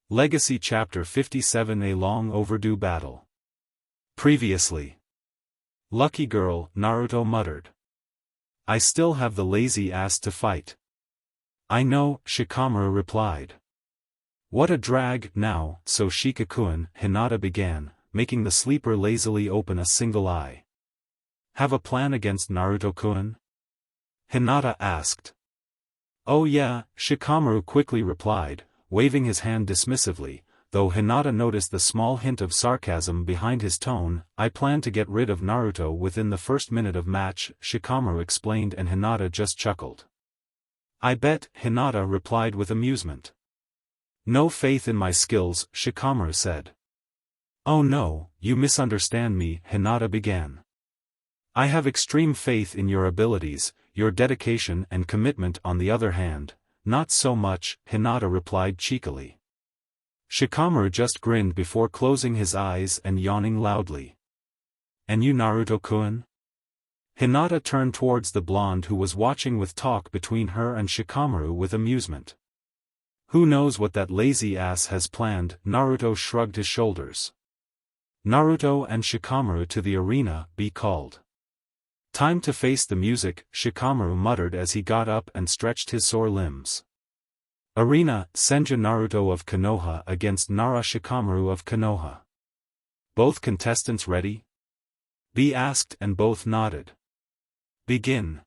Legacy Chapter 57, a long overdue battle. Previously. Lucky girl, Naruto muttered. I still have the lazy ass to fight. I know, Shikamaru replied. What a drag, now, so Shikakuen, Hinata began, making the sleeper lazily open a single eye. Have a plan against Naruto-kun? Hinata asked. Oh yeah, Shikamaru quickly replied, waving his hand dismissively, though Hinata noticed the small hint of sarcasm behind his tone. I plan to get rid of Naruto within the first minute of match, Shikamaru explained, and Hinata just chuckled. I bet, Hinata replied with amusement. No faith in my skills, Shikamaru said. Oh no, you misunderstand me, Hinata began. I have extreme faith in your abilities, your dedication and commitment on the other hand. Not so much, Hinata replied cheekily. Shikamaru just grinned before closing his eyes and yawning loudly. And you, Naruto-kun? Hinata turned towards the blonde who was watching with talk between her and Shikamaru with amusement. Who knows what that lazy ass has planned? Naruto shrugged his shoulders. Naruto and Shikamaru to the arena, be called. Time to face the music, Shikamaru muttered as he got up and stretched his sore limbs. Arena, Senju Naruto of Konoha against Nara Shikamaru of Konoha. Both contestants ready? B asked and both nodded. Begin.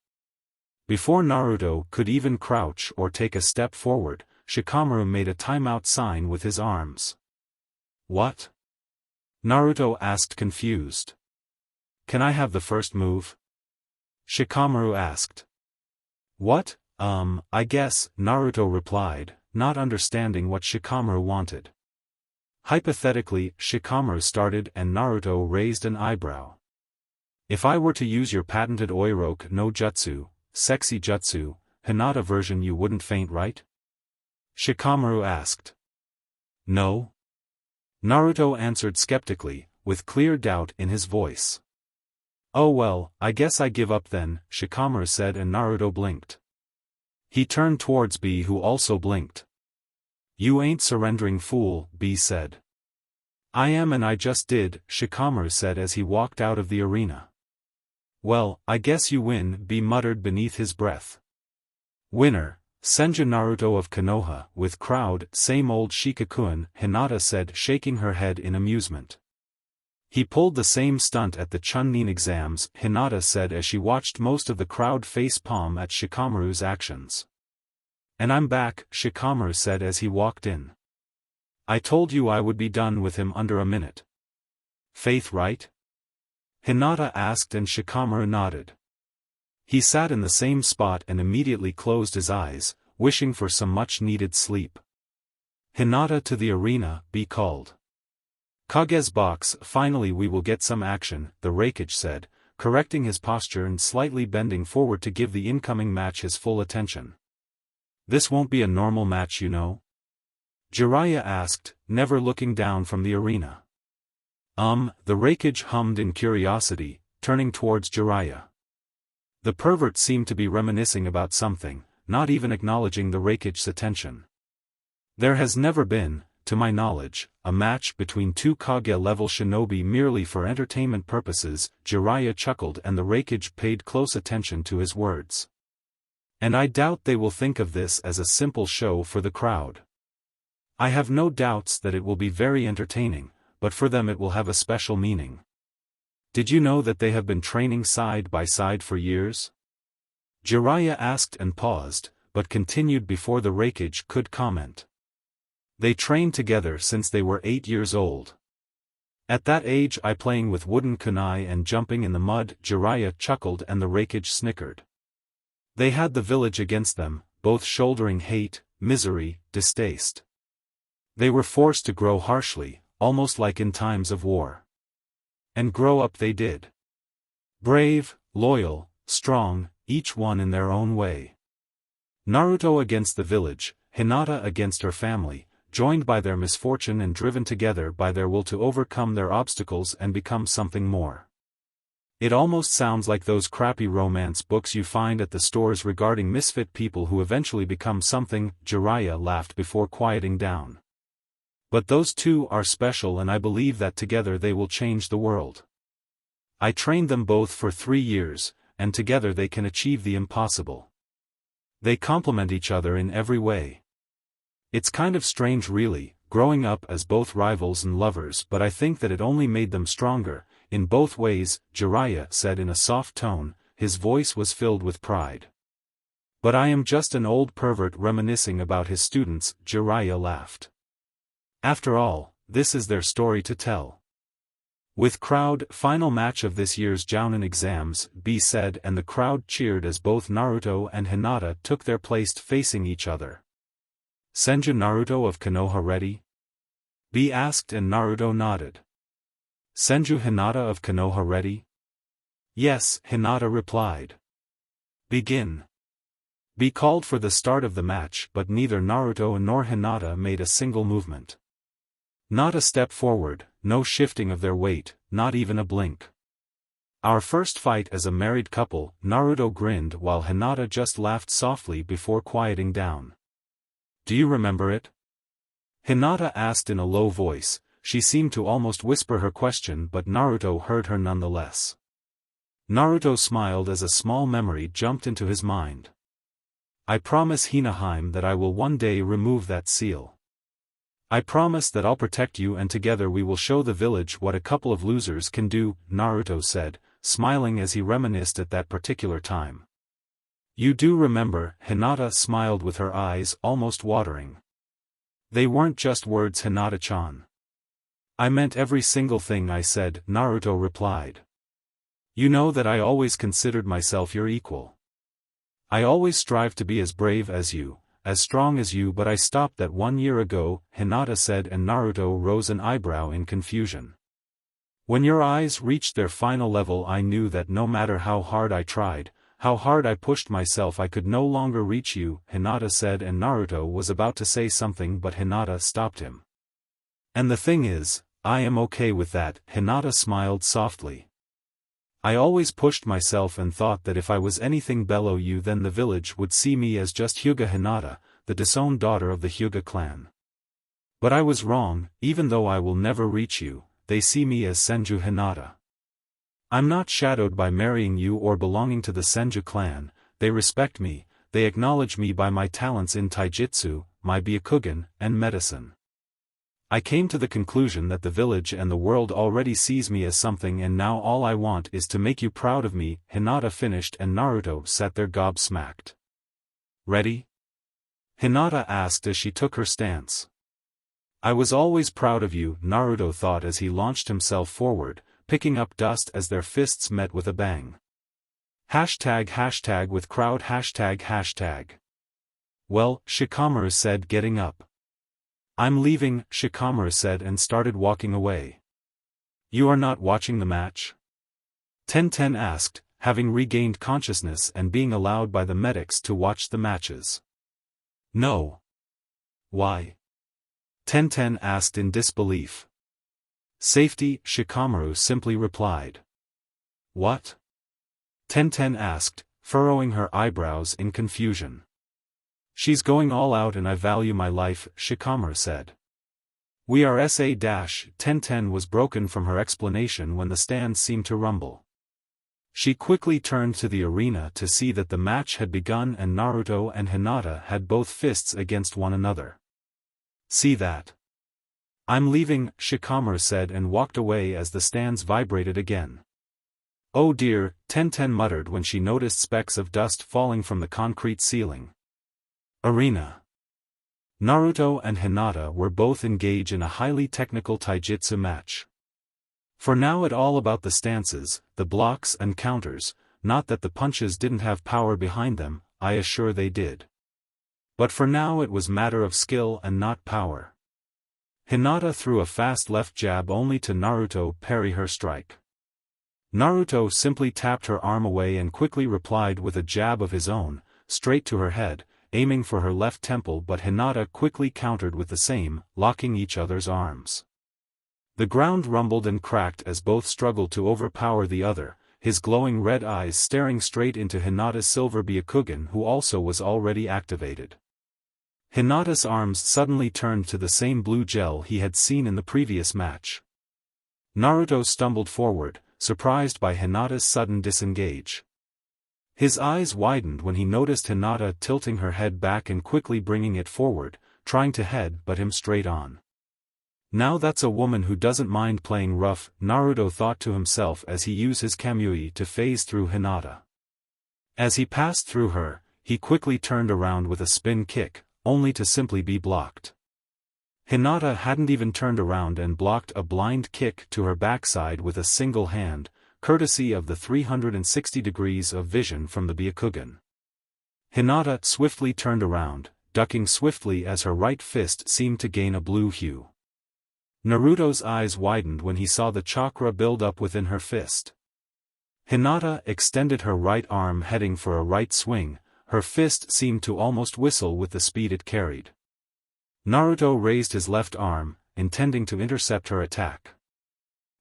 Before Naruto could even crouch or take a step forward, Shikamaru made a timeout sign with his arms. What? Naruto asked confused. Can I have the first move? Shikamaru asked. What, I guess, Naruto replied, not understanding what Shikamaru wanted. Hypothetically, Shikamaru started and Naruto raised an eyebrow. If I were to use your patented Oiroke no Jutsu, sexy jutsu, Hinata version, you wouldn't faint, right? Shikamaru asked. No? Naruto answered skeptically, with clear doubt in his voice. Oh well, I guess I give up then, Shikamaru said, and Naruto blinked. He turned towards B, who also blinked. You ain't surrendering, fool, B said. I am, and I just did, Shikamaru said as he walked out of the arena. Well, I guess you win, B muttered beneath his breath. Winner, Senju Naruto of Konoha, with crowd, same old Shikakuen, Hinata said, shaking her head in amusement. He pulled the same stunt at the Chunin exams, Hinata said as she watched most of the crowd face palm at Shikamaru's actions. And I'm back, Shikamaru said as he walked in. I told you I would be done with him under a minute. Faith, right? Hinata asked and Shikamaru nodded. He sat in the same spot and immediately closed his eyes, wishing for some much-needed sleep. Hinata to the arena, be called. Kage's box, finally we will get some action, the Raikage said, correcting his posture and slightly bending forward to give the incoming match his full attention. This won't be a normal match, you know? Jiraiya asked, never looking down from the arena. The Raikage hummed in curiosity, turning towards Jiraiya. The pervert seemed to be reminiscing about something, not even acknowledging the Raikage's attention. There has never been, to my knowledge, a match between two Kage-level shinobi merely for entertainment purposes, Jiraiya chuckled and the Raikage paid close attention to his words. And I doubt they will think of this as a simple show for the crowd. I have no doubts that it will be very entertaining, but for them it will have a special meaning. Did you know that they have been training side by side for years? Jiraiya asked and paused, but continued before the Raikage could comment. They trained together since they were 8 years old. At that age I playing with wooden kunai and jumping in the mud, Jiraiya chuckled and the Raikage snickered. They had the village against them, both shouldering hate, misery, distaste. They were forced to grow harshly, almost like in times of war. And grow up they did. Brave, loyal, strong, each one in their own way. Naruto against the village, Hinata against her family, joined by their misfortune and driven together by their will to overcome their obstacles and become something more. It almost sounds like those crappy romance books you find at the stores regarding misfit people who eventually become something, Jiraiya laughed before quieting down. But those two are special and I believe that together they will change the world. I trained them both for 3 years, and together they can achieve the impossible. They complement each other in every way. It's kind of strange really, growing up as both rivals and lovers, but I think that it only made them stronger, in both ways, Jiraiya said in a soft tone. His voice was filled with pride. But I am just an old pervert reminiscing about his students, Jiraiya laughed. After all, this is their story to tell. With crowd, final match of this year's Jounin exams, B said, and the crowd cheered as both Naruto and Hinata took their place facing each other. Senju Naruto of Konoha ready? B asked and Naruto nodded. Senju Hinata of Konoha ready? Yes, Hinata replied. Begin. B called for the start of the match, but neither Naruto nor Hinata made a single movement. Not a step forward, no shifting of their weight, not even a blink. Our first fight as a married couple, Naruto grinned while Hinata just laughed softly before quieting down. Do you remember it? Hinata asked in a low voice. She seemed to almost whisper her question, but Naruto heard her nonetheless. Naruto smiled as a small memory jumped into his mind. I promise Hinaheim that I will one day remove that seal. I promise that I'll protect you and together we will show the village what a couple of losers can do, Naruto said, smiling as he reminisced at that particular time. You do remember, Hinata smiled with her eyes almost watering. They weren't just words, Hinata-chan. I meant every single thing I said, Naruto replied. You know that I always considered myself your equal. I always strive to be as brave as you, as strong as you, but I stopped that 1 year ago, Hinata said, and Naruto rose an eyebrow in confusion. When your eyes reached their final level I knew that no matter how hard I tried, how hard I pushed myself I could no longer reach you, Hinata said, and Naruto was about to say something but Hinata stopped him. And the thing is, I am okay with that, Hinata smiled softly. I always pushed myself and thought that if I was anything below you then the village would see me as just Hyuga Hinata, the disowned daughter of the Hyuga clan. But I was wrong, even though I will never reach you, they see me as Senju Hinata. I'm not shadowed by marrying you or belonging to the Senju clan, they respect me, they acknowledge me by my talents in taijutsu, my byakugan, and medicine. I came to the conclusion that the village and the world already sees me as something and now all I want is to make you proud of me, Hinata finished and Naruto sat there gobsmacked. Ready? Hinata asked as she took her stance. I was always proud of you, Naruto thought as he launched himself forward, picking up dust as their fists met with a bang. Hashtag with crowd hashtag. Well, Shikamaru said getting up. I'm leaving, Shikamaru said and started walking away. You are not watching the match? Tenten asked, having regained consciousness and being allowed by the medics to watch the matches. No. Why? Tenten asked in disbelief. Safety, Shikamaru simply replied. What? Tenten asked, furrowing her eyebrows in confusion. She's going all out and I value my life, Shikamaru said. We are Tenten was broken from her explanation when the stand seemed to rumble. She quickly turned to the arena to see that the match had begun and Naruto and Hinata had both fists against one another. See that? I'm leaving, Shikamaru said and walked away as the stands vibrated again. Oh dear, Tenten muttered when she noticed specks of dust falling from the concrete ceiling. Arena. Naruto and Hinata were both engaged in a highly technical taijutsu match. For now it's all about the stances, the blocks and counters, not that the punches didn't have power behind them, I assure they did. But for now it was matter of skill and not power. Hinata threw a fast left jab only to Naruto parry her strike. Naruto simply tapped her arm away and quickly replied with a jab of his own, straight to her head, aiming for her left temple, but Hinata quickly countered with the same, locking each other's arms. The ground rumbled and cracked as both struggled to overpower the other, his glowing red eyes staring straight into Hinata's silver Byakugan who also was already activated. Hinata's arms suddenly turned to the same blue gel he had seen in the previous match. Naruto stumbled forward, surprised by Hinata's sudden disengage. His eyes widened when he noticed Hinata tilting her head back and quickly bringing it forward, trying to head-butt him straight on. Now that's a woman who doesn't mind playing rough, Naruto thought to himself as he used his Kamui to phase through Hinata. As he passed through her, he quickly turned around with a spin kick, only to simply be blocked. Hinata hadn't even turned around and blocked a blind kick to her backside with a single hand, courtesy of the 360 degrees of vision from the Byakugan. Hinata swiftly turned around, ducking swiftly as her right fist seemed to gain a blue hue. Naruto's eyes widened when he saw the chakra build up within her fist. Hinata extended her right arm heading for a right swing, her fist seemed to almost whistle with the speed it carried. Naruto raised his left arm, intending to intercept her attack.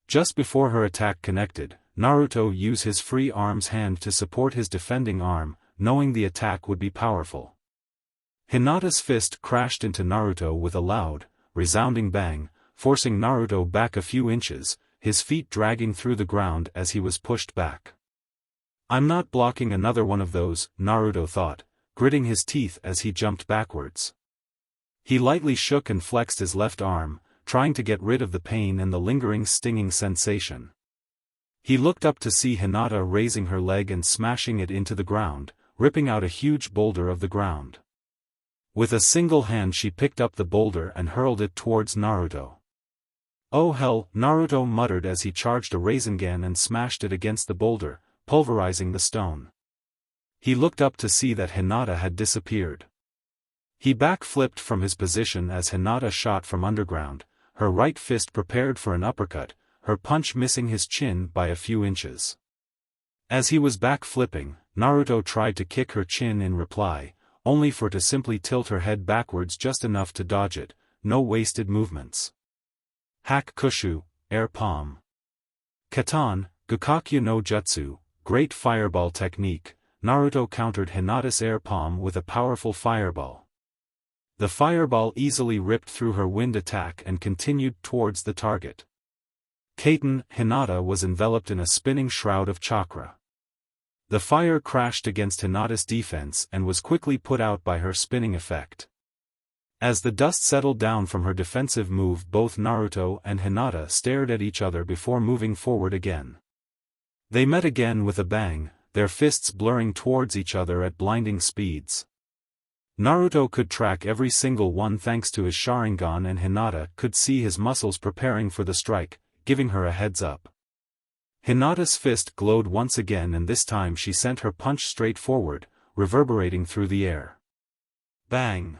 Just before her attack connected, Naruto used his free arm's hand to support his defending arm, knowing the attack would be powerful. Hinata's fist crashed into Naruto with a loud, resounding bang, forcing Naruto back a few inches, his feet dragging through the ground as he was pushed back. "I'm not blocking another one of those," Naruto thought, gritting his teeth as he jumped backwards. He lightly shook and flexed his left arm, trying to get rid of the pain and the lingering stinging sensation. He looked up to see Hinata raising her leg and smashing it into the ground, ripping out a huge boulder of the ground. With a single hand she picked up the boulder and hurled it towards Naruto. "Oh hell," Naruto muttered as he charged a Rasengan and smashed it against the boulder, pulverizing the stone. He looked up to see that Hinata had disappeared. He backflipped from his position as Hinata shot from underground, her right fist prepared for an uppercut, her punch missing his chin by a few inches. As he was backflipping, Naruto tried to kick her chin in reply, only for to simply tilt her head backwards just enough to dodge it, no wasted movements. Hack Kushu, Air Palm. Katan, Gukakyu no Jutsu, Great Fireball Technique, Naruto countered Hinata's air palm with a powerful fireball. The fireball easily ripped through her wind attack and continued towards the target. Katen, Hinata was enveloped in a spinning shroud of chakra. The fire crashed against Hinata's defense and was quickly put out by her spinning effect. As the dust settled down from her defensive move, both Naruto and Hinata stared at each other before moving forward again. They met again with a bang, their fists blurring towards each other at blinding speeds. Naruto could track every single one thanks to his Sharingan, and Hinata could see his muscles preparing for the strike, giving her a heads up. Hinata's fist glowed once again, and this time she sent her punch straight forward, reverberating through the air. Bang!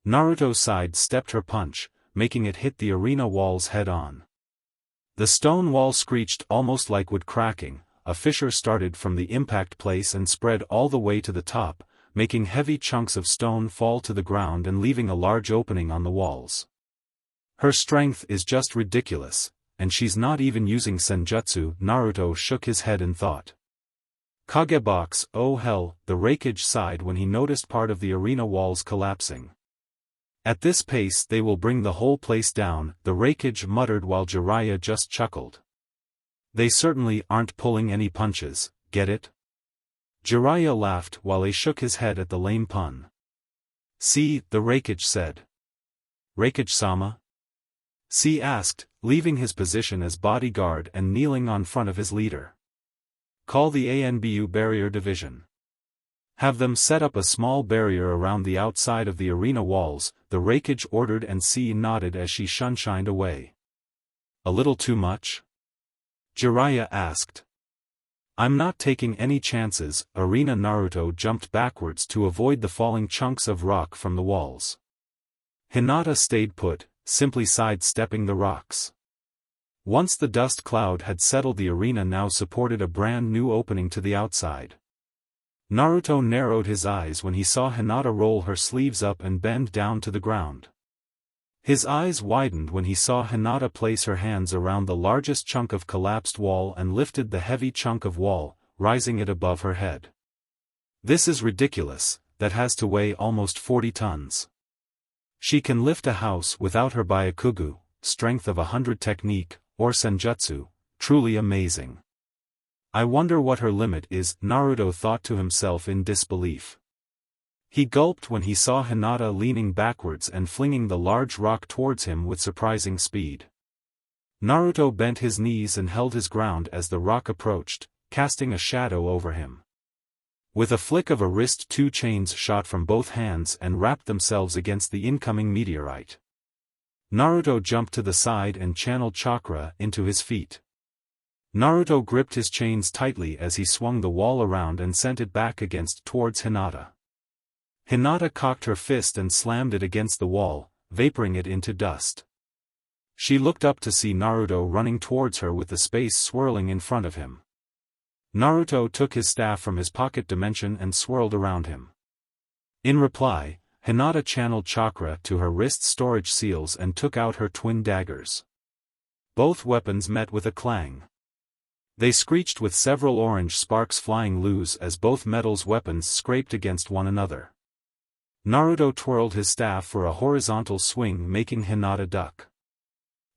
Naruto side-stepped her punch, making it hit the arena walls head-on. The stone wall screeched almost like wood cracking, a fissure started from the impact place and spread all the way to the top, making heavy chunks of stone fall to the ground and leaving a large opening on the walls. Her strength is just ridiculous, and she's not even using senjutsu, Naruto shook his head and thought. Kagebox, oh hell, the Raikage sighed when he noticed part of the arena walls collapsing. At this pace they will bring the whole place down, the Raikage muttered while Jiraiya just chuckled. They certainly aren't pulling any punches, get it? Jiraiya laughed while he shook his head at the lame pun. See, the Raikage said. Raikage-sama? C asked, leaving his position as bodyguard and kneeling on front of his leader. Call the ANBU barrier division. Have them set up a small barrier around the outside of the arena walls, the Raikage ordered, and C nodded as she shunshined away. A little too much? Jiraiya asked. I'm not taking any chances, Arena Naruto jumped backwards to avoid the falling chunks of rock from the walls. Hinata stayed put, simply sidestepping the rocks. Once the dust cloud had settled, the arena now supported a brand new opening to the outside. Naruto narrowed his eyes when he saw Hinata roll her sleeves up and bend down to the ground. His eyes widened when he saw Hinata place her hands around the largest chunk of collapsed wall and lifted the heavy chunk of wall, rising it above her head. This is ridiculous, that has to weigh almost 40 tons. She can lift a house without her Byakugan, strength of 100 technique, or senjutsu, truly amazing. I wonder what her limit is, Naruto thought to himself in disbelief. He gulped when he saw Hinata leaning backwards and flinging the large rock towards him with surprising speed. Naruto bent his knees and held his ground as the rock approached, casting a shadow over him. With a flick of a wrist, 2 chains shot from both hands and wrapped themselves against the incoming meteorite. Naruto jumped to the side and channeled chakra into his feet. Naruto gripped his chains tightly as he swung the wall around and sent it back towards Hinata. Hinata cocked her fist and slammed it against the wall, vaporing it into dust. She looked up to see Naruto running towards her with the space swirling in front of him. Naruto took his staff from his pocket dimension and swirled around him. In reply, Hinata channeled chakra to her wrist storage seals and took out her twin daggers. Both weapons met with a clang. They screeched with several orange sparks flying loose as both metals weapons scraped against one another. Naruto twirled his staff for a horizontal swing, making Hinata duck.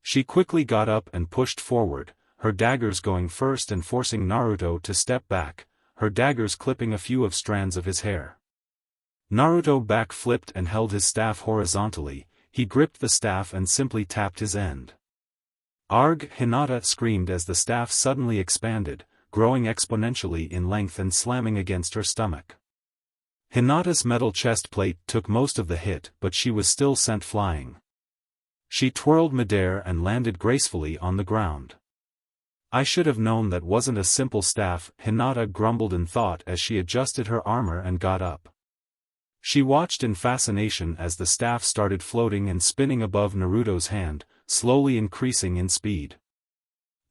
She quickly got up and pushed forward, her daggers going first and forcing Naruto to step back, her daggers clipping a few of strands of his hair. Naruto back-flipped and held his staff horizontally, he gripped the staff and simply tapped his end. Arg! Hinata screamed as the staff suddenly expanded, growing exponentially in length and slamming against her stomach. Hinata's metal chest plate took most of the hit, but she was still sent flying. She twirled midair and landed gracefully on the ground. I should have known that wasn't a simple staff, Hinata grumbled in thought as she adjusted her armor and got up. She watched in fascination as the staff started floating and spinning above Naruto's hand, slowly increasing in speed.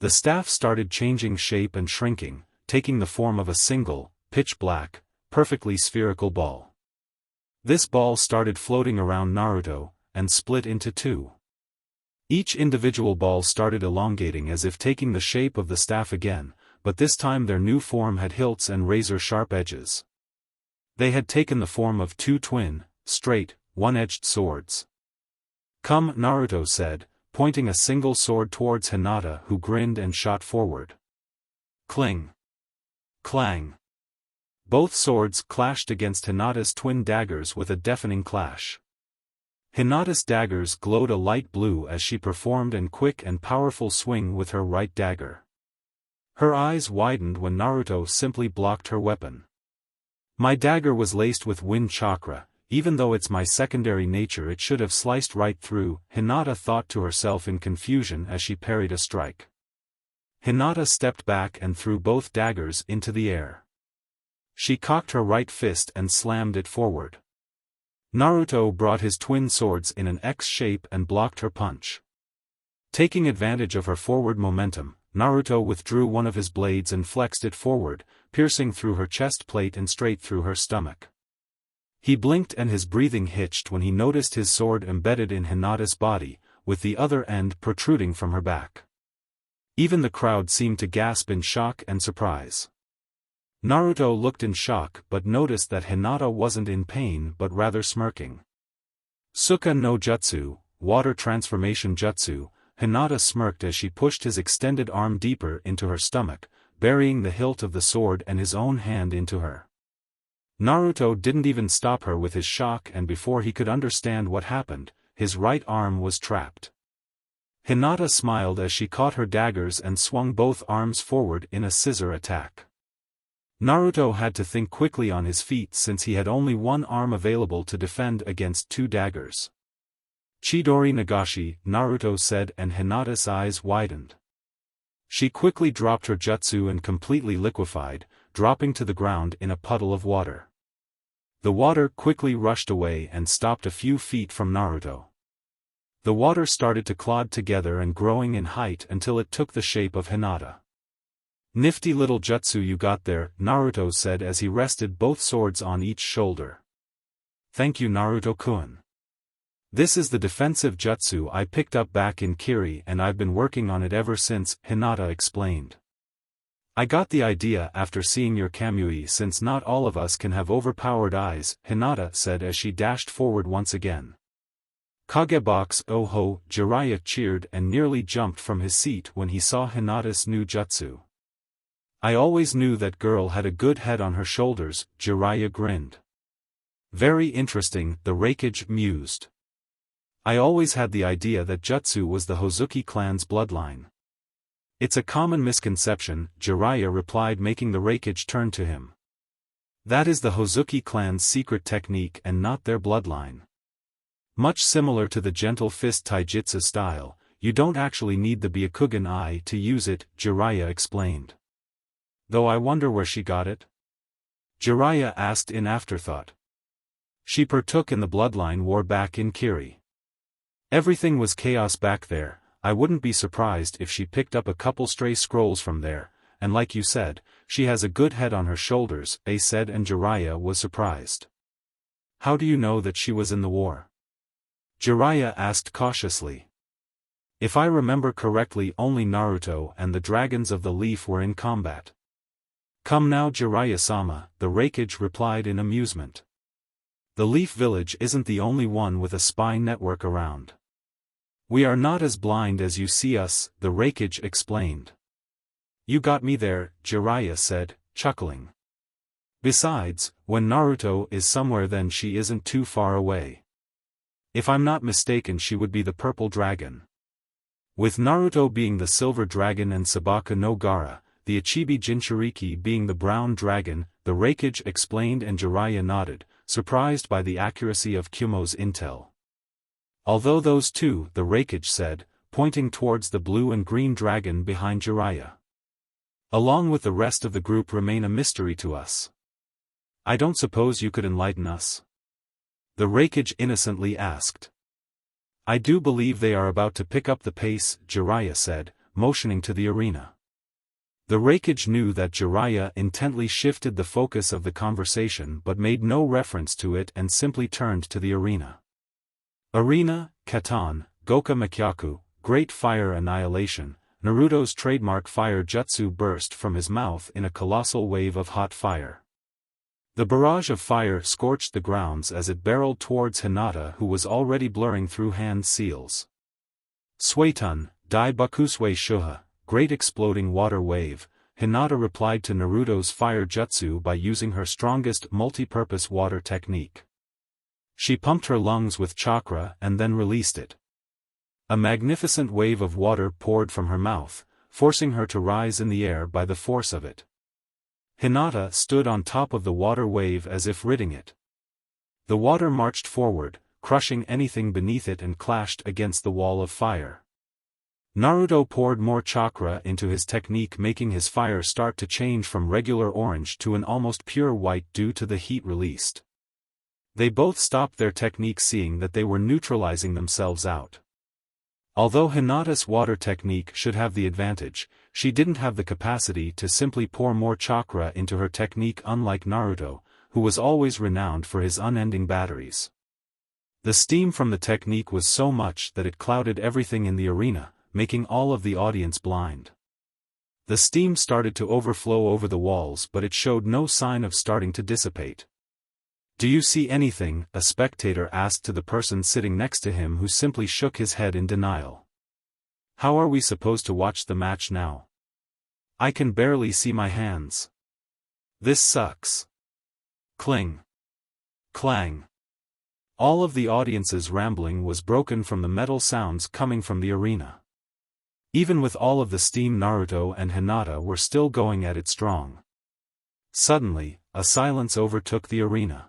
The staff started changing shape and shrinking, taking the form of a single, pitch-black, perfectly spherical ball. This ball started floating around Naruto, and split into 2. Each individual ball started elongating as if taking the shape of the staff again, but this time their new form had hilts and razor-sharp edges. They had taken the form of 2 twin, straight, one-edged swords. Come, Naruto said, pointing a single sword towards Hinata, who grinned and shot forward. Cling! Clang! Both swords clashed against Hinata's twin daggers with a deafening clash. Hinata's daggers glowed a light blue as she performed a quick and powerful swing with her right dagger. Her eyes widened when Naruto simply blocked her weapon. My dagger was laced with wind chakra, even though it's my secondary nature it should have sliced right through, Hinata thought to herself in confusion as she parried a strike. Hinata stepped back and threw both daggers into the air. She cocked her right fist and slammed it forward. Naruto brought his twin swords in an X shape and blocked her punch. Taking advantage of her forward momentum, Naruto withdrew one of his blades and flexed it forward, piercing through her chest plate and straight through her stomach. He blinked and his breathing hitched when he noticed his sword embedded in Hinata's body, with the other end protruding from her back. Even the crowd seemed to gasp in shock and surprise. Naruto looked in shock but noticed that Hinata wasn't in pain but rather smirking. Suka no Jutsu, Water Transformation Jutsu, Hinata smirked as she pushed his extended arm deeper into her stomach, burying the hilt of the sword and his own hand into her. Naruto didn't even stop her with his shock, and before he could understand what happened, his right arm was trapped. Hinata smiled as she caught her daggers and swung both arms forward in a scissor attack. Naruto had to think quickly on his feet since he had only one arm available to defend against 2 daggers. Chidori Nagashi, Naruto said, and Hinata's eyes widened. She quickly dropped her jutsu and completely liquefied, dropping to the ground in a puddle of water. The water quickly rushed away and stopped a few feet from Naruto. The water started to clod together and growing in height until it took the shape of Hinata. Nifty little jutsu you got there, Naruto said as he rested both swords on each shoulder. Thank you, Naruto-kun. This is the defensive jutsu I picked up back in Kiri and I've been working on it ever since, Hinata explained. I got the idea after seeing your Kamui since not all of us can have overpowered eyes, Hinata said as she dashed forward once again. Kagebox oh ho, Jiraiya cheered and nearly jumped from his seat when he saw Hinata's new jutsu. I always knew that girl had a good head on her shoulders, Jiraiya grinned. Very interesting, the Raikage mused. I always had the idea that jutsu was the Hozuki clan's bloodline. It's a common misconception, Jiraiya replied, making the Raikage turn to him. That is the Hozuki clan's secret technique and not their bloodline. Much similar to the gentle fist taijutsu style, you don't actually need the Byakugan eye to use it, Jiraiya explained. Though I wonder where she got it? Jiraiya asked in afterthought. She partook in the bloodline war back in Kiri. Everything was chaos back there. I wouldn't be surprised if she picked up a couple stray scrolls from there, and like you said, she has a good head on her shoulders, they said, and Jiraiya was surprised. How do you know that she was in the war? Jiraiya asked cautiously. If I remember correctly, only Naruto and the Dragons of the Leaf were in combat. Come now, Jiraiya-sama, the Raikage replied in amusement. The Leaf Village isn't the only one with a spy network around. We are not as blind as you see us, the Raikage explained. You got me there, Jiraiya said, chuckling. Besides, when Naruto is somewhere then she isn't too far away. If I'm not mistaken she would be the purple dragon. With Naruto being the silver dragon and Sabaka no Gara, the Ichibi Jinchuriki being the brown dragon, the Raikage explained, and Jiraiya nodded, surprised by the accuracy of Kumo's intel. Although those two, the Raikage said, pointing towards the blue and green dragon behind Jiraiya, along with the rest of the group, remain a mystery to us. I don't suppose you could enlighten us? The Raikage innocently asked. I do believe they are about to pick up the pace, Jiraiya said, motioning to the arena. The Raikage knew that Jiraiya intently shifted the focus of the conversation but made no reference to it and simply turned to the arena. Arena, Katan, Goka Makyaku, Great Fire Annihilation. Naruto's trademark fire jutsu burst from his mouth in a colossal wave of hot fire. The barrage of fire scorched the grounds as it barreled towards Hinata, who was already blurring through hand seals. Suetun, Dai Bakusui Shuha, Great Exploding Water Wave. Hinata replied to Naruto's fire jutsu by using her strongest multi-purpose water technique. She pumped her lungs with chakra and then released it. A magnificent wave of water poured from her mouth, forcing her to rise in the air by the force of it. Hinata stood on top of the water wave as if ridding it. The water marched forward, crushing anything beneath it, and clashed against the wall of fire. Naruto poured more chakra into his technique, making his fire start to change from regular orange to an almost pure white due to the heat released. They both stopped their technique, seeing that they were neutralizing themselves out. Although Hinata's water technique should have the advantage, she didn't have the capacity to simply pour more chakra into her technique, unlike Naruto, who was always renowned for his unending batteries. The steam from the technique was so much that it clouded everything in the arena, making all of the audience blind. The steam started to overflow over the walls, but it showed no sign of starting to dissipate. Do you see anything? A spectator asked to the person sitting next to him, who simply shook his head in denial. How are we supposed to watch the match now? I can barely see my hands. This sucks. Cling. Clang. All of the audience's rambling was broken from the metal sounds coming from the arena. Even with all of the steam, Naruto and Hinata were still going at it strong. Suddenly, a silence overtook the arena.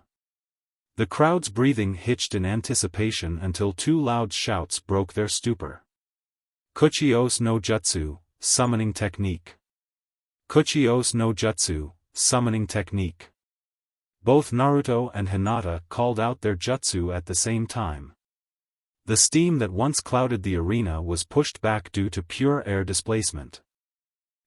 The crowd's breathing hitched in anticipation until two loud shouts broke their stupor. Kuchios no Jutsu, Summoning Technique. Kuchios no Jutsu, Summoning Technique. Both Naruto and Hinata called out their jutsu at the same time. The steam that once clouded the arena was pushed back due to pure air displacement.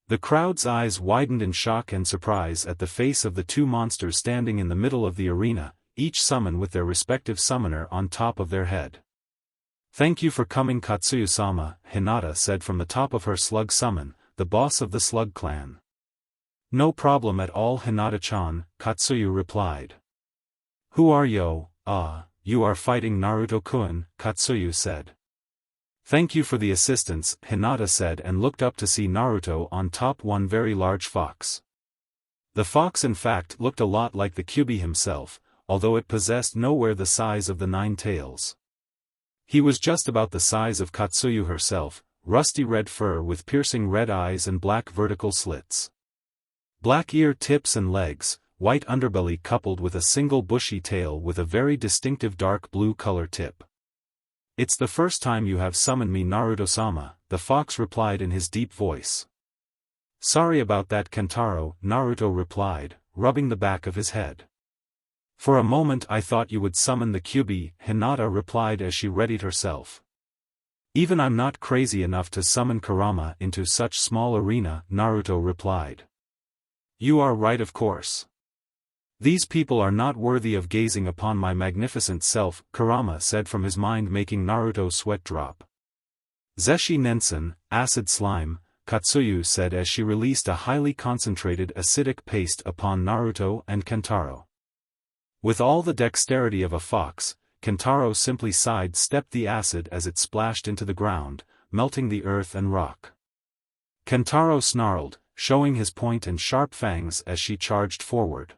The crowd's eyes widened in shock and surprise at the face of the two monsters standing in the middle of the arena, each summon with their respective summoner on top of their head. Thank you for coming, Katsuyu-sama, Hinata said from the top of her slug summon, the boss of the slug clan. No problem at all, Hinata-chan, Katsuyu replied. Who are you? You are fighting Naruto-kun, Katsuyu said. Thank you for the assistance, Hinata said and looked up to see Naruto on top one very large fox. The fox in fact looked a lot like the Kyuubi himself, although it possessed nowhere the size of the 9 tails. He was just about the size of Katsuyu herself, rusty red fur with piercing red eyes and black vertical slits. Black ear tips and legs, white underbelly coupled with a single bushy tail with a very distinctive dark blue color tip. It's the first time you have summoned me, Naruto-sama, the fox replied in his deep voice. Sorry about that, Kentaro, Naruto replied, rubbing the back of his head. For a moment I thought you would summon the Kyuubi, Hinata replied as she readied herself. Even I'm not crazy enough to summon Kurama into such small arena, Naruto replied. You are right, of course. These people are not worthy of gazing upon my magnificent self, Kurama said from his mind, making Naruto's sweat drop. Zeshi Nensen, acid slime, Katsuyu said as she released a highly concentrated acidic paste upon Naruto and Kentaro. With all the dexterity of a fox, Kentaro simply side-stepped the acid as it splashed into the ground, melting the earth and rock. Kentaro snarled, showing his point and sharp fangs as she charged forward.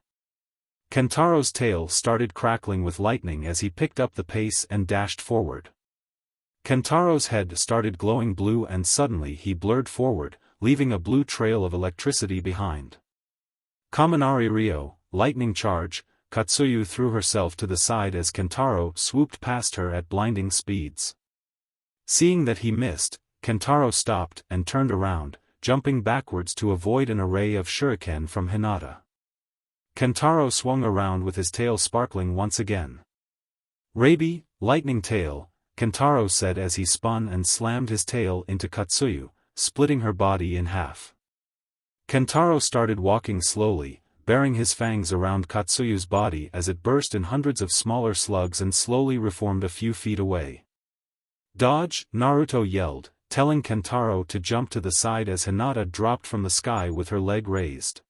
Kentaro's tail started crackling with lightning as he picked up the pace and dashed forward. Kentaro's head started glowing blue and suddenly he blurred forward, leaving a blue trail of electricity behind. Kaminari Ryo, lightning charge, Katsuyu threw herself to the side as Kentaro swooped past her at blinding speeds. Seeing that he missed, Kentaro stopped and turned around, jumping backwards to avoid an array of shuriken from Hinata. Kentaro swung around with his tail sparkling once again. Rabi, lightning tail, Kentaro said as he spun and slammed his tail into Katsuyu, splitting her body in half. Kentaro started walking slowly, bearing his fangs around Katsuyu's body as it burst in hundreds of smaller slugs and slowly reformed a few feet away. Dodge, Naruto yelled, telling Kentaro to jump to the side as Hinata dropped from the sky with her leg raised.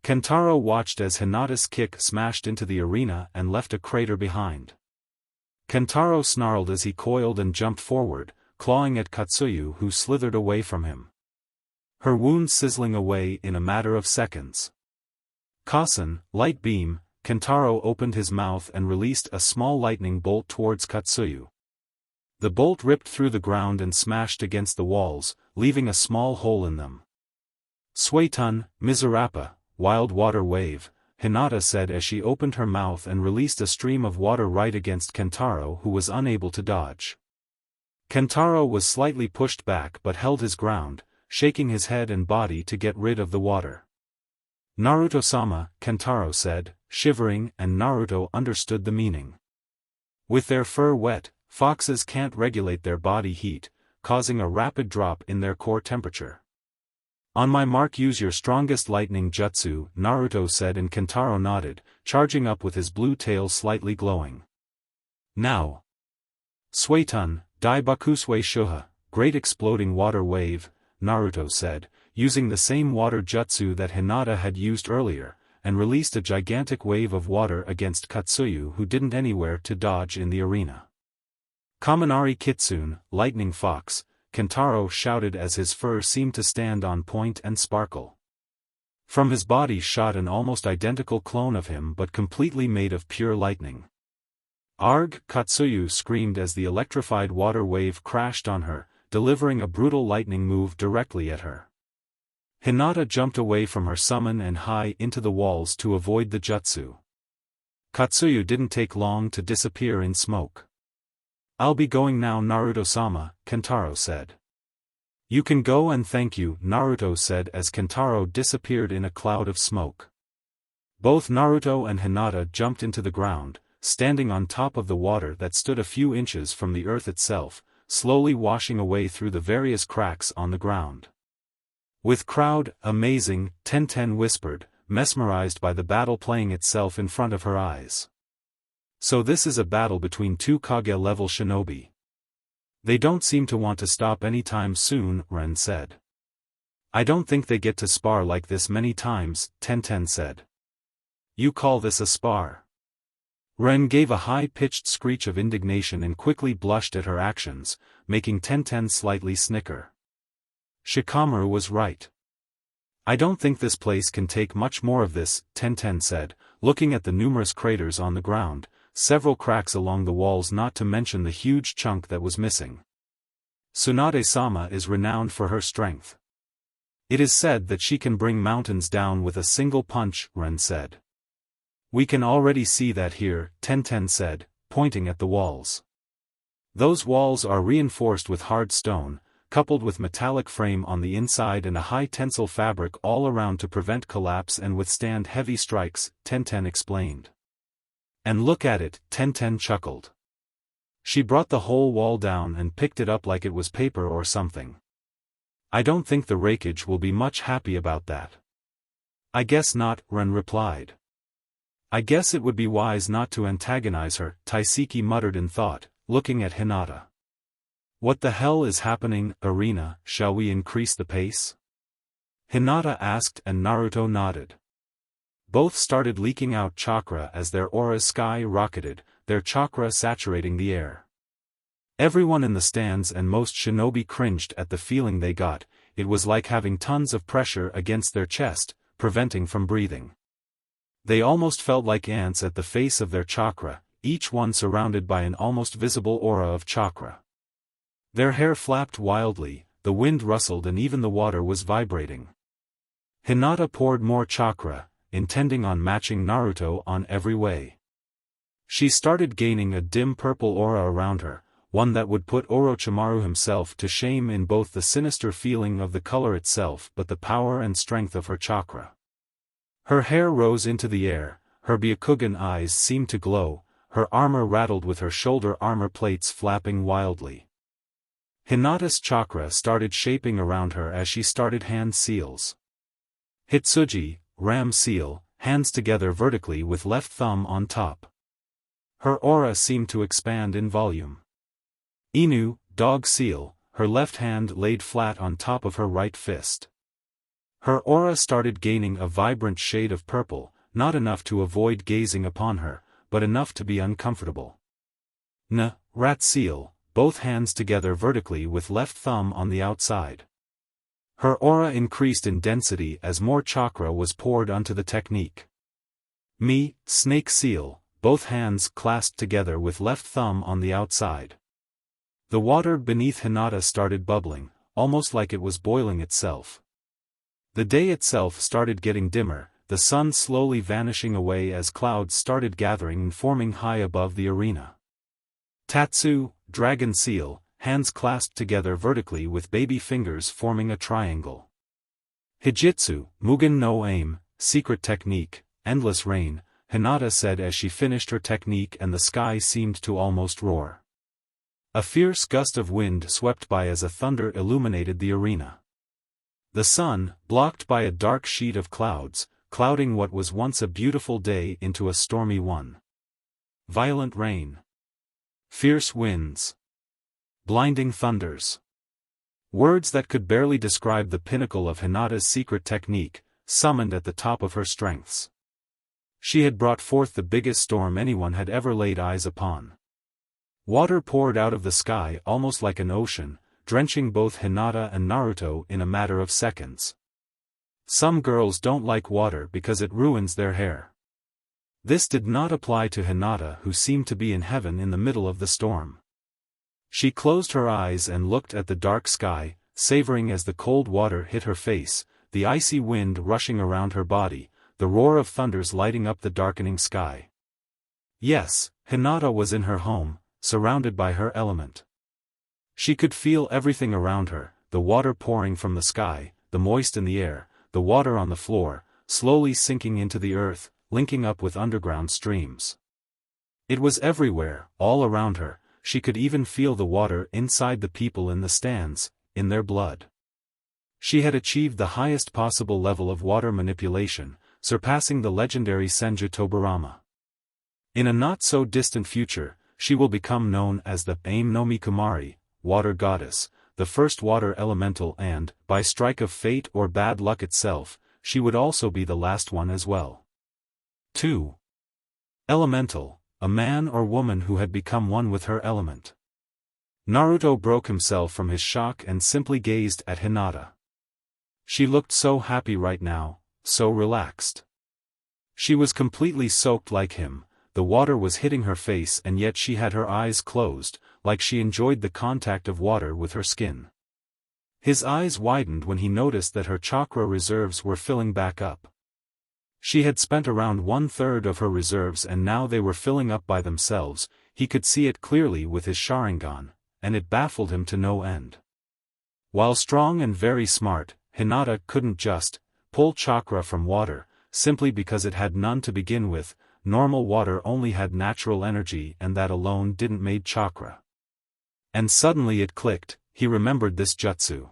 Kentaro watched as Hinata's kick smashed into the arena and left a crater behind. Kentaro snarled as he coiled and jumped forward, clawing at Katsuyu who slithered away from him. Her wound sizzling away in a matter of seconds. Kasen, light beam, Kentaro opened his mouth and released a small lightning bolt towards Katsuyu. The bolt ripped through the ground and smashed against the walls, leaving a small hole in them. Suetun, Mizurappa, wild water wave, Hinata said as she opened her mouth and released a stream of water right against Kentaro who was unable to dodge. Kentaro was slightly pushed back but held his ground, shaking his head and body to get rid of the water. Naruto-sama, Kentaro said, shivering, and Naruto understood the meaning. With their fur wet, foxes can't regulate their body heat, causing a rapid drop in their core temperature. On my mark, use your strongest lightning jutsu, Naruto said, and Kentaro nodded, charging up with his blue tail slightly glowing. Now. Suetun, Daibakusui Shuha, great exploding water wave, Naruto said, using the same water jutsu that Hinata had used earlier, and released a gigantic wave of water against Katsuyu who didn't anywhere to dodge in the arena. Kaminari Kitsune, lightning fox, Kentaro shouted as his fur seemed to stand on point and sparkle. From his body shot an almost identical clone of him but completely made of pure lightning. Arg! Katsuyu screamed as the electrified water wave crashed on her, delivering a brutal lightning move directly at her. Hinata jumped away from her summon and high into the walls to avoid the jutsu. Katsuyu didn't take long to disappear in smoke. I'll be going now, Naruto-sama, Kentaro said. You can go and thank you, Naruto said as Kentaro disappeared in a cloud of smoke. Both Naruto and Hinata jumped into the ground, standing on top of the water that stood a few inches from the earth itself, slowly washing away through the various cracks on the ground. With crowd, amazing, Tenten whispered, mesmerized by the battle playing itself in front of her eyes. So this is a battle between two Kage-level shinobi. They don't seem to want to stop anytime soon, Ren said. I don't think they get to spar like this many times, Tenten said. You call this a spar? Ren gave a high-pitched screech of indignation and quickly blushed at her actions, making Tenten slightly snicker. Shikamaru was right. I don't think this place can take much more of this, Tenten said, looking at the numerous craters on the ground, several cracks along the walls, not to mention the huge chunk that was missing. Tsunade-sama is renowned for her strength. It is said that she can bring mountains down with a single punch, Ren said. We can already see that here, Tenten said, pointing at the walls. Those walls are reinforced with hard stone, coupled with metallic frame on the inside and a high tensile fabric all around to prevent collapse and withstand heavy strikes, Tenten explained. And look at it, Tenten chuckled. She brought the whole wall down and picked it up like it was paper or something. I don't think the Raikage will be much happy about that. I guess not, Ren replied. I guess it would be wise not to antagonize her, Taiseki muttered in thought, looking at Hinata. What the hell is happening, Arena? Shall we increase the pace? Hinata asked and Naruto nodded. Both started leaking out chakra as their auras sky-rocketed, their chakra saturating the air. Everyone in the stands and most shinobi cringed at the feeling they got. It was like having tons of pressure against their chest, preventing from breathing. They almost felt like ants at the face of their chakra, each one surrounded by an almost visible aura of chakra. Their hair flapped wildly, the wind rustled and even the water was vibrating. Hinata poured more chakra, intending on matching Naruto on every way. She started gaining a dim purple aura around her, one that would put Orochimaru himself to shame in both the sinister feeling of the color itself but the power and strength of her chakra. Her hair rose into the air, her Byakugan eyes seemed to glow, her armor rattled with her shoulder armor plates flapping wildly. Hinata's chakra started shaping around her as she started hand seals. Hitsuji, ram seal, hands together vertically with left thumb on top. Her aura seemed to expand in volume. Inu, dog seal, her left hand laid flat on top of her right fist. Her aura started gaining a vibrant shade of purple, not enough to avoid gazing upon her, but enough to be uncomfortable. Rat seal, both hands together vertically with left thumb on the outside. Her aura increased in density as more chakra was poured onto the technique. Snake seal, both hands clasped together with left thumb on the outside. The water beneath Hinata started bubbling, almost like it was boiling itself. The day itself started getting dimmer, the sun slowly vanishing away as clouds started gathering and forming high above the arena. Tatsu, dragon seal, hands clasped together vertically with baby fingers forming a triangle. Hijitsu, Mugen no aim, secret technique, endless rain, Hinata said as she finished her technique and the sky seemed to almost roar. A fierce gust of wind swept by as a thunder illuminated the arena. The sun, blocked by a dark sheet of clouds, clouding what was once a beautiful day into a stormy one. Violent rain. Fierce winds. Blinding thunders. Words that could barely describe the pinnacle of Hinata's secret technique, summoned at the top of her strengths. She had brought forth the biggest storm anyone had ever laid eyes upon. Water poured out of the sky almost like an ocean, drenching both Hinata and Naruto in a matter of seconds. Some girls don't like water because it ruins their hair. This did not apply to Hinata, who seemed to be in heaven in the middle of the storm. She closed her eyes and looked at the dark sky, savoring as the cold water hit her face, the icy wind rushing around her body, the roar of thunders lighting up the darkening sky. Yes, Hinata was in her home, surrounded by her element. She could feel everything around her, the water pouring from the sky, the moist in the air, the water on the floor, slowly sinking into the earth, linking up with underground streams. It was everywhere, all around her. She could even feel the water inside the people in the stands, in their blood. She had achieved the highest possible level of water manipulation, surpassing the legendary Senju Tobirama. In a not-so-distant future, she will become known as the Aim no Mikumari, water goddess, the first water elemental, and, by strike of fate or bad luck itself, she would also be the last one as well. 2. Elemental, a man or woman who had become one with her element. Naruto broke himself from his shock and simply gazed at Hinata. She looked so happy right now, so relaxed. She was completely soaked like him, the water was hitting her face and yet she had her eyes closed, like she enjoyed the contact of water with her skin. His eyes widened when he noticed that her chakra reserves were filling back up. She had spent around 1/3 of her reserves and now they were filling up by themselves. He could see it clearly with his Sharingan, and it baffled him to no end. While strong and very smart, Hinata couldn't just pull chakra from water, simply because it had none to begin with. Normal water only had natural energy and that alone didn't make chakra. And suddenly it clicked, he remembered this jutsu.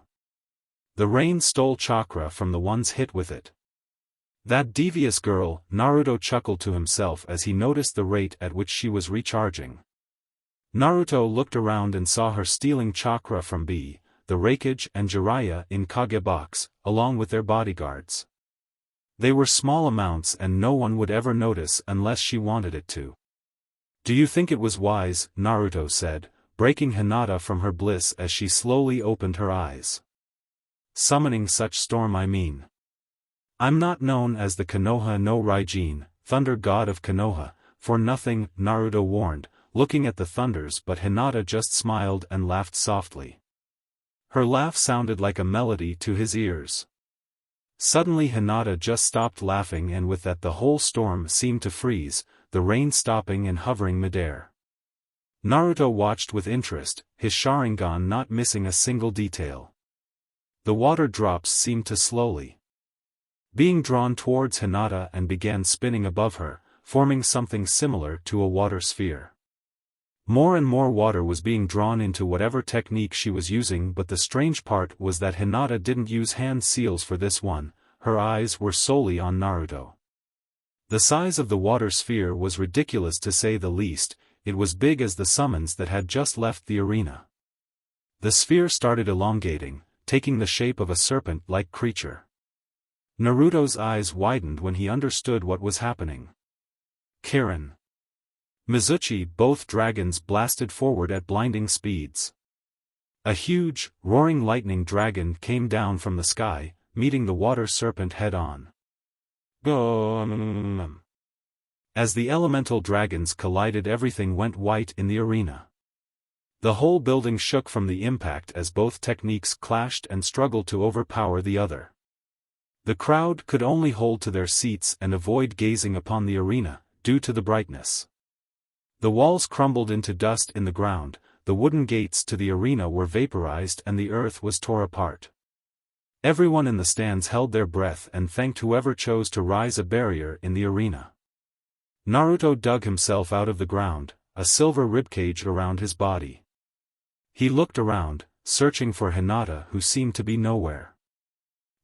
The rain stole chakra from the ones hit with it. That devious girl, Naruto chuckled to himself as he noticed the rate at which she was recharging. Naruto looked around and saw her stealing chakra from the Raikage and Jiraiya in Kage Box, along with their bodyguards. They were small amounts and no one would ever notice unless she wanted it to. Do you think it was wise, Naruto said, breaking Hinata from her bliss as she slowly opened her eyes. Summoning such storm, I mean. I'm not known as the Konoha no Raijin, thunder god of Konoha, for nothing, Naruto warned, looking at the thunders, but Hinata just smiled and laughed softly. Her laugh sounded like a melody to his ears. Suddenly Hinata just stopped laughing and with that the whole storm seemed to freeze, the rain stopping and hovering midair. Naruto watched with interest, his Sharingan not missing a single detail. The water drops seemed to slowly being drawn towards Hinata and began spinning above her, forming something similar to a water sphere. More and more water was being drawn into whatever technique she was using, but the strange part was that Hinata didn't use hand seals for this one, her eyes were solely on Naruto. The size of the water sphere was ridiculous to say the least, it was big as the summons that had just left the arena. The sphere started elongating, taking the shape of a serpent-like creature. Naruto's eyes widened when he understood what was happening. Kirin. Mizuchi, both dragons blasted forward at blinding speeds. A huge, roaring lightning dragon came down from the sky, meeting the water serpent head-on. As the elemental dragons collided, everything went white in the arena. The whole building shook from the impact as both techniques clashed and struggled to overpower the other. The crowd could only hold to their seats and avoid gazing upon the arena, due to the brightness. The walls crumbled into dust in the ground, the wooden gates to the arena were vaporized and the earth was torn apart. Everyone in the stands held their breath and thanked whoever chose to rise a barrier in the arena. Naruto dug himself out of the ground, a silver ribcage around his body. He looked around, searching for Hinata, who seemed to be nowhere.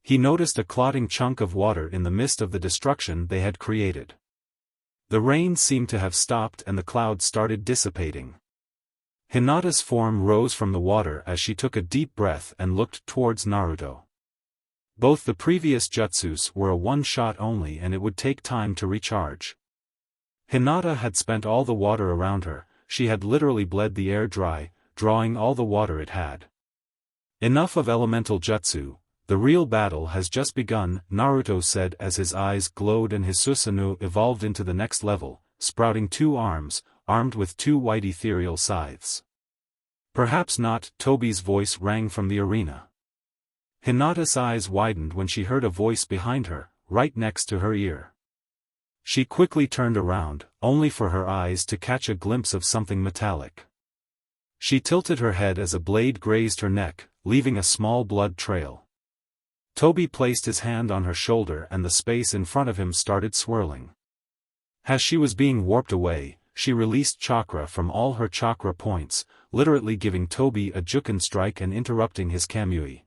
He noticed a clotting chunk of water in the midst of the destruction they had created. The rain seemed to have stopped and the clouds started dissipating. Hinata's form rose from the water as she took a deep breath and looked towards Naruto. Both the previous jutsus were a one-shot only and it would take time to recharge. Hinata had spent all the water around her, she had literally bled the air dry, drawing all the water it had. Enough of elemental jutsu, the real battle has just begun, Naruto said as his eyes glowed and his Susanoo evolved into the next level, sprouting 2 arms, armed with 2 white ethereal scythes. Perhaps not, Tobi's voice rang from the arena. Hinata's eyes widened when she heard a voice behind her, right next to her ear. She quickly turned around, only for her eyes to catch a glimpse of something metallic. She tilted her head as a blade grazed her neck, leaving a small blood trail. Tobi placed his hand on her shoulder and the space in front of him started swirling. As she was being warped away, she released chakra from all her chakra points, literally giving Tobi a Juken strike and interrupting his Kamui.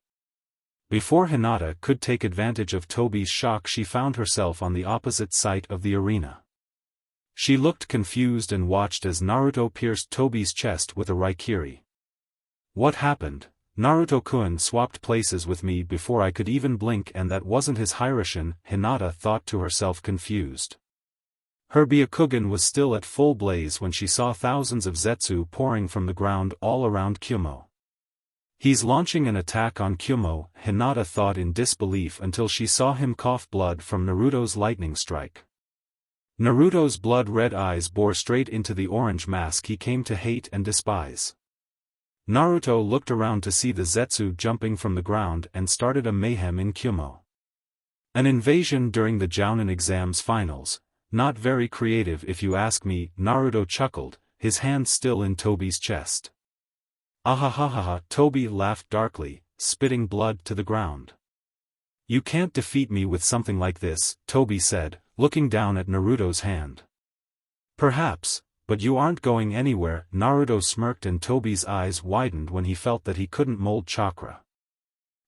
Before Hinata could take advantage of Tobi's shock, she found herself on the opposite side of the arena. She looked confused and watched as Naruto pierced Tobi's chest with a Raikiri. What happened? Naruto-kun swapped places with me before I could even blink, and that wasn't his Hiroshin, Hinata thought to herself, confused. Her Byakugan was still at full blaze when she saw thousands of Zetsu pouring from the ground all around Kyumo. He's launching an attack on Kyumo, Hinata thought in disbelief until she saw him cough blood from Naruto's lightning strike. Naruto's blood-red eyes bore straight into the orange mask he came to hate and despise. Naruto looked around to see the Zetsu jumping from the ground and started a mayhem in Kyumo. An invasion during the Jounin exams finals, not very creative if you ask me, Naruto chuckled, his hand still in Tobi's chest. Ahahaha, Tobi laughed darkly, spitting blood to the ground. You can't defeat me with something like this, Tobi said, looking down at Naruto's hand. Perhaps, but you aren't going anywhere, Naruto smirked and Tobi's eyes widened when he felt that he couldn't mold chakra.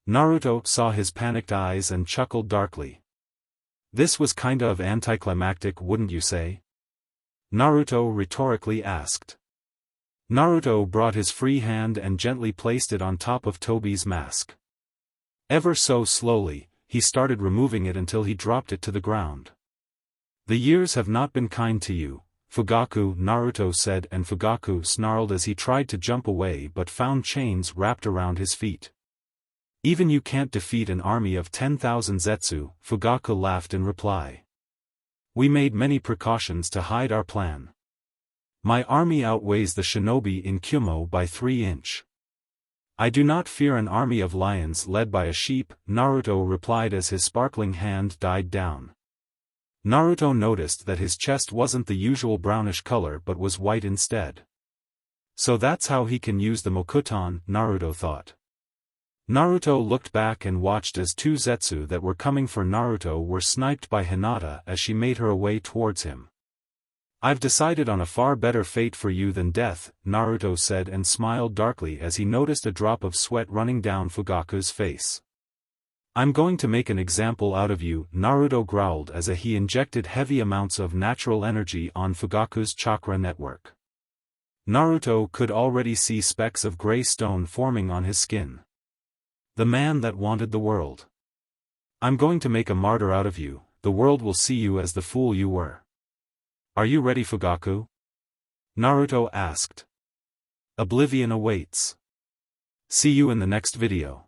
Naruto saw his panicked eyes and chuckled darkly. This was kinda of anticlimactic, wouldn't you say? Naruto rhetorically asked. Naruto brought his free hand and gently placed it on top of Tobi's mask. Ever so slowly, he started removing it until he dropped it to the ground. The years have not been kind to you, Fugaku, Naruto said, and Fugaku snarled as he tried to jump away but found chains wrapped around his feet. Even you can't defeat an army of 10,000 Zetsu, Fugaku laughed in reply. We made many precautions to hide our plan. My army outweighs the shinobi in Kyumo by 3 inch. I do not fear an army of lions led by a sheep, Naruto replied as his sparkling hand died down. Naruto noticed that his chest wasn't the usual brownish color but was white instead. So that's how he can use the Mokuton, Naruto thought. Naruto looked back and watched as 2 Zetsu that were coming for Naruto were sniped by Hinata as she made her way towards him. I've decided on a far better fate for you than death, Naruto said and smiled darkly as he noticed a drop of sweat running down Fugaku's face. I'm going to make an example out of you, Naruto growled as he injected heavy amounts of natural energy on Fugaku's chakra network. Naruto could already see specks of gray stone forming on his skin. The man that wanted the world. I'm going to make a martyr out of you, the world will see you as the fool you were. Are you ready, Fugaku? Naruto asked. Oblivion awaits. See you in the next video.